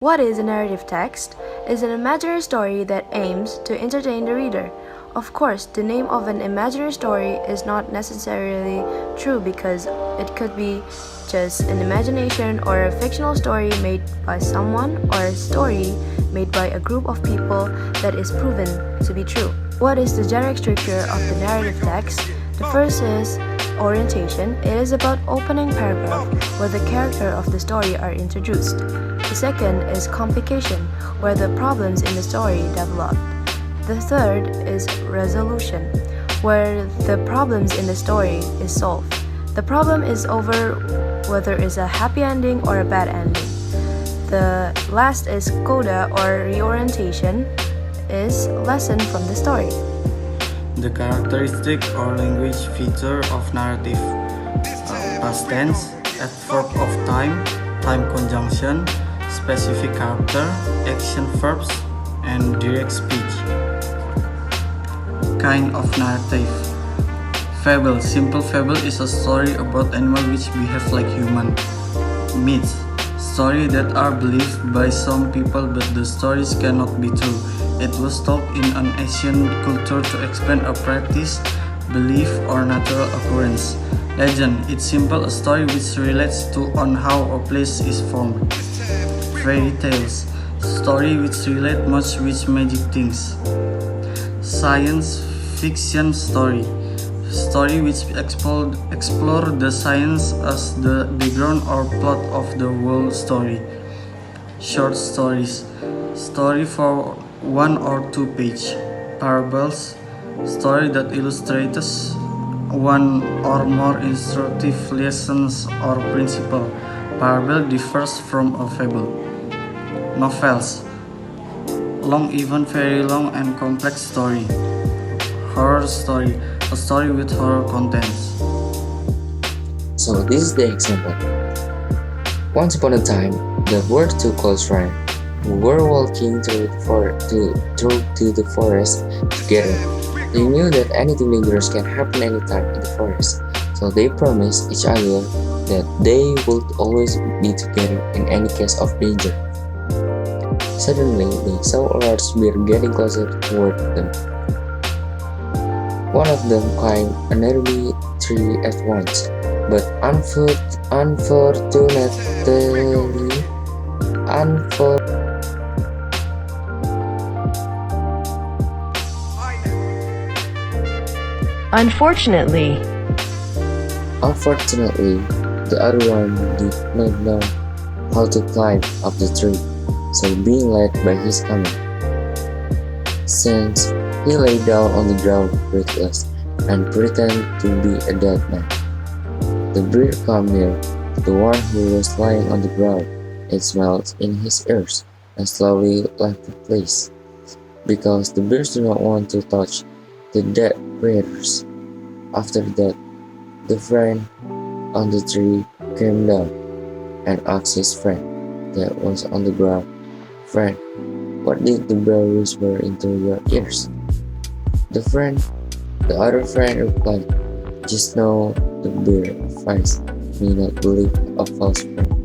What is a narrative text? Is an imaginary story that aims to entertain the reader. Of course, the name of an imaginary story is not necessarily true because it could be just an imagination or a fictional story made by someone or a story made by a group of people that is proven to be true. What is the generic structure of the narrative text? The first is orientation. It is about opening paragraph where the character of the story are introduced. The second is complication, where the problems in the story develop. The third is resolution, where the problems in the story is solved. The problem is over whether it's a happy ending or a bad ending. The last is coda or reorientation, is lesson from the story. The characteristic or language feature of narrative: past tense, adverb of time, time conjunction, specific character, action verbs, and direct speech. Kind of narrative: fable. Simple fable is a story about animal which behave like human. Myths: stories that are believed by some people but the stories cannot be true. It was told in an ancient culture to explain a practice, belief, or natural occurrence. Legend: it's simple, a story which relates to on how a place is formed. Fairy tales: story which relate much with magic things. Science fiction story: story which explore the science as the background or plot of the whole story. Short stories: story for 1 or 2 page. Parables: story that illustrates one or more instructive lessons or principle. Parable differs from a fable. Novels: long, even very long and complex story. Horror story: a story with horror contents. So this is the example. Once upon a time, there were two close friends who were walking through the forest together. They knew that anything dangerous can happen anytime in the forest, so they promised each other that they would always be together in any case of danger. Suddenly, they saw a large bear getting closer toward them. One of them climbed a nearby tree at once, but Unfortunately, the other one did not know how to climb up the tree, so being led by his camel. Since he lay down on the ground breathless and pretended to be a dead man. The bear came near to the one who was lying on the ground. It smelled in his ears and slowly left the place, because the bears do not want to touch the dead predators. After that, the friend on the tree came down and asked his friend that was on the ground, "Friend, what did the bear whisper into your ears?" The other friend replied, "Just know the bear advised me not to believe a false friend."